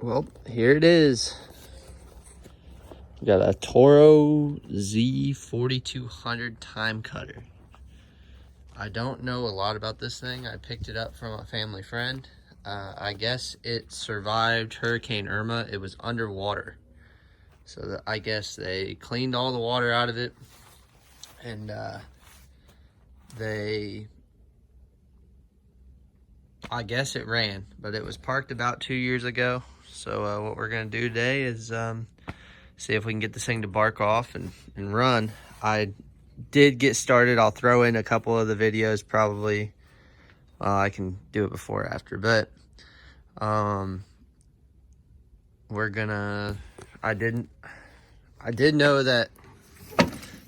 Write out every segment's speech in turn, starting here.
Well, here it is. We got a Toro Z4200 time cutter. I don't know a lot about this thing. I picked it up from a family friend. I guess it survived Hurricane Irma. It was underwater. So I guess they cleaned all the water out of it. And I guess it ran. But it was parked about 2 years ago. So what we're going to do today is see if we can get this thing to bark off and run. I did get started. I'll throw in a couple of the videos probably. I can do it before or after, but we're gonna, I did know that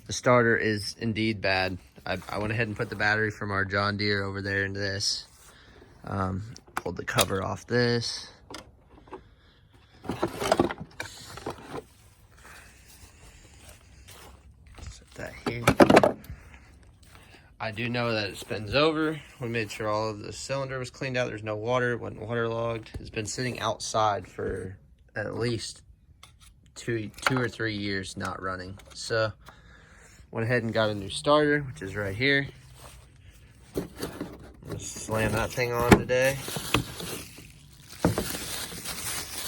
the starter is indeed bad. I went ahead and put the battery from our John Deere over there into this. Pulled the cover off this. That here. I do know that it spins over. We made sure all of the cylinder was cleaned out. There's no water, it wasn't waterlogged. It's been sitting outside for at least two or 3 years not running. So went ahead and got a new starter, which is right here. I'm gonna slam that thing on today.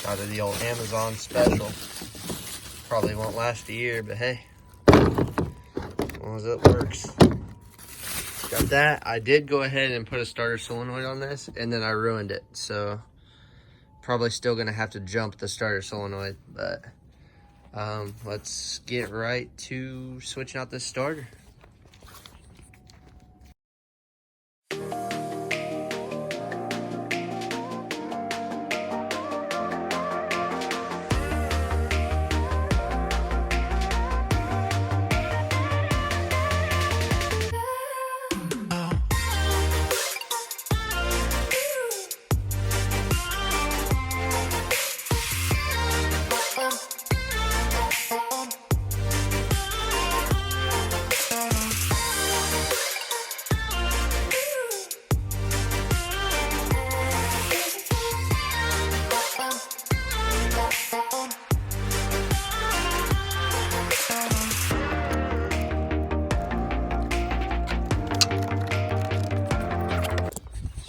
Got it the old Amazon special. Probably won't last a year, but hey. As long as it works. Got that. I did go ahead and put a starter solenoid on this, and then I ruined it. So probably still gonna have to jump the starter solenoid, but let's get right to switching out this starter.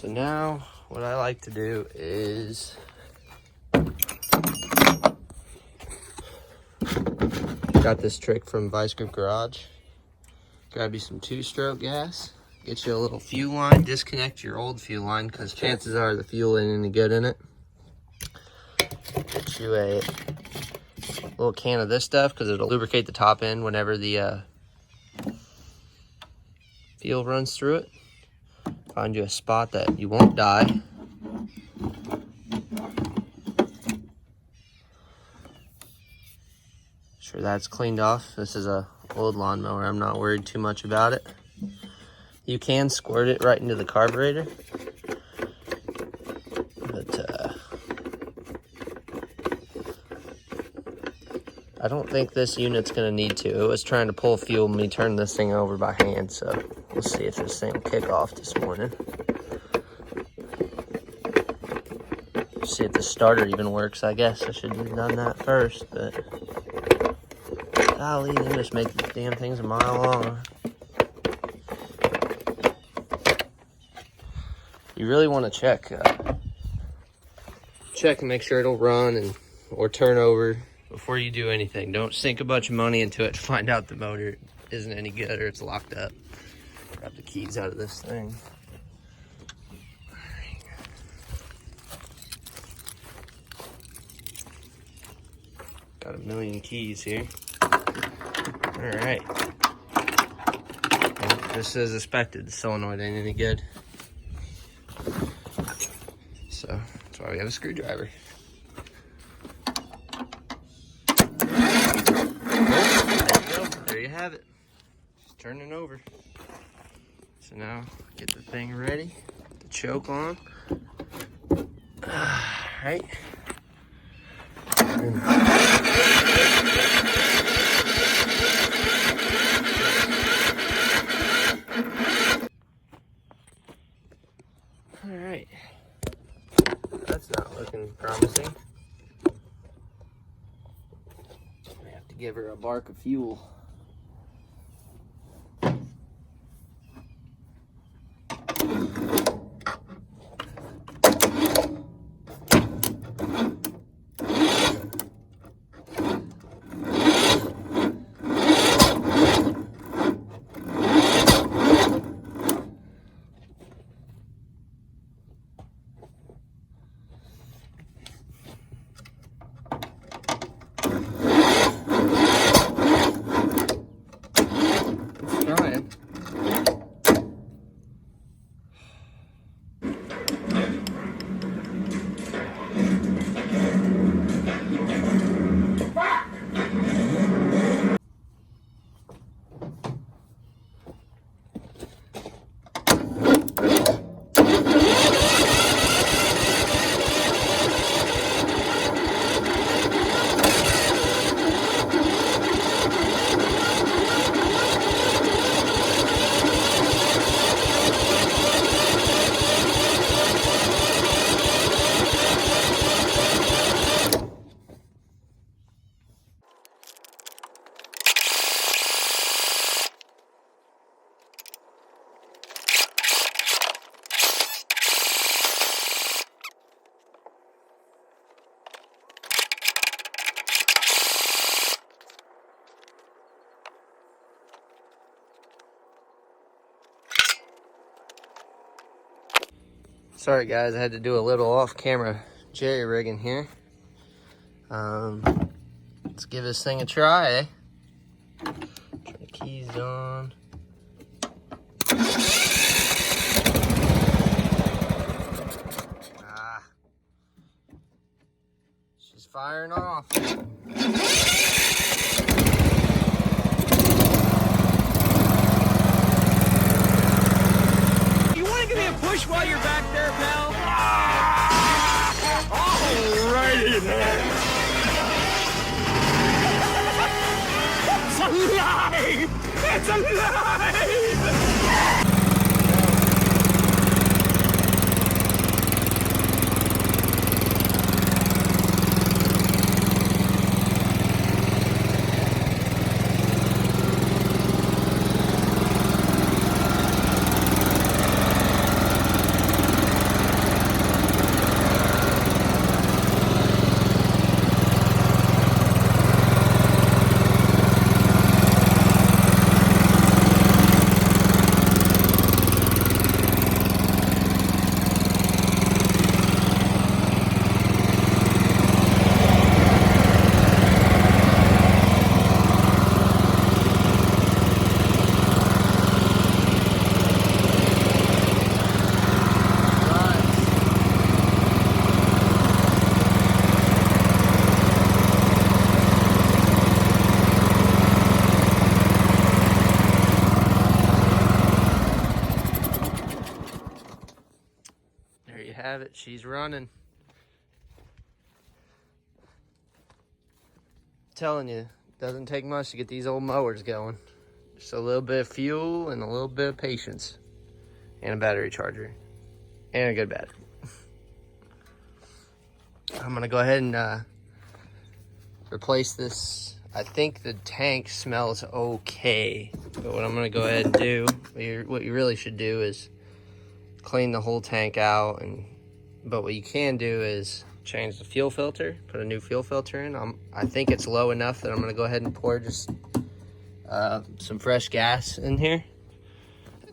So now what I like to do is got this trick from Vice Grip Garage. Grab you some 2-stroke gas, get you a little fuel line, disconnect your old fuel line because chances are the fuel ain't any good in it. Get you a little can of this stuff because it'll lubricate the top end whenever the fuel runs through it. Find you a spot that you won't die. Sure that's cleaned off. This is a old lawnmower. I'm not worried too much about it. You can squirt it right into the carburetor, but I don't think this unit's gonna need to. It was trying to pull fuel when me turn this thing over by hand, so we'll see if this thing will kick off this morning. See if the starter even works. I guess I should have done that first, but golly, they just make these damn things a mile long. You really want to check and make sure it'll run or turn over before you do anything. Don't sink a bunch of money into it to find out the motor isn't any good or it's locked up. Grab the keys out of this thing. Got a million keys here. All right. Well, just as expected, the solenoid ain't any good. So that's why we have a screwdriver. There you have it. Just turning over. So now get the thing ready, the choke on. Right. All right. That's not looking promising. give her a bark of fuel. Trying. Sorry guys, I had to do a little off-camera jerry rigging here. Let's give this thing a try, eh? Turn the keys on. She's firing off. You want to give me a push while you're back there, pal? Alrighty then. It's alive! It's alive! There you have it, she's running. Telling you, doesn't take much to get these old mowers going. Just a little bit of fuel and a little bit of patience. And a battery charger. And a good battery. I'm gonna go ahead and replace this. I think the tank smells okay. But what I'm gonna go ahead and do, what you really should do is clean the whole tank out. But what you can do is change the fuel filter, put a new fuel filter in. I think it's low enough that I'm gonna go ahead and pour just some fresh gas in here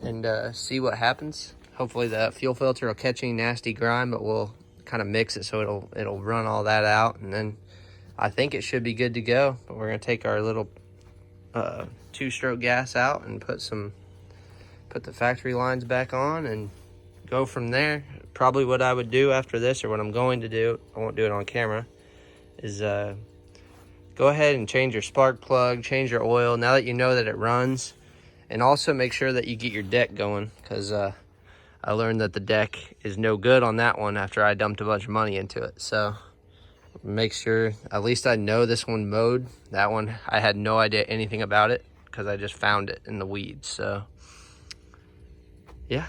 and see what happens. Hopefully the fuel filter will catch any nasty grime, but we'll kind of mix it so it'll run all that out, and then I think it should be good to go. But we're gonna take our little 2-stroke gas out and put the factory lines back on and go from there. Probably what I would do after this, or what I'm going to do, I won't do it on camera, is go ahead and change your spark plug, change your oil now that you know that it runs, and also make sure that you get your deck going, because I learned that the deck is no good on that one after I dumped a bunch of money into it. So make sure, at least I know this one mowed. That one, I had no idea anything about it because I just found it in the weeds. So yeah.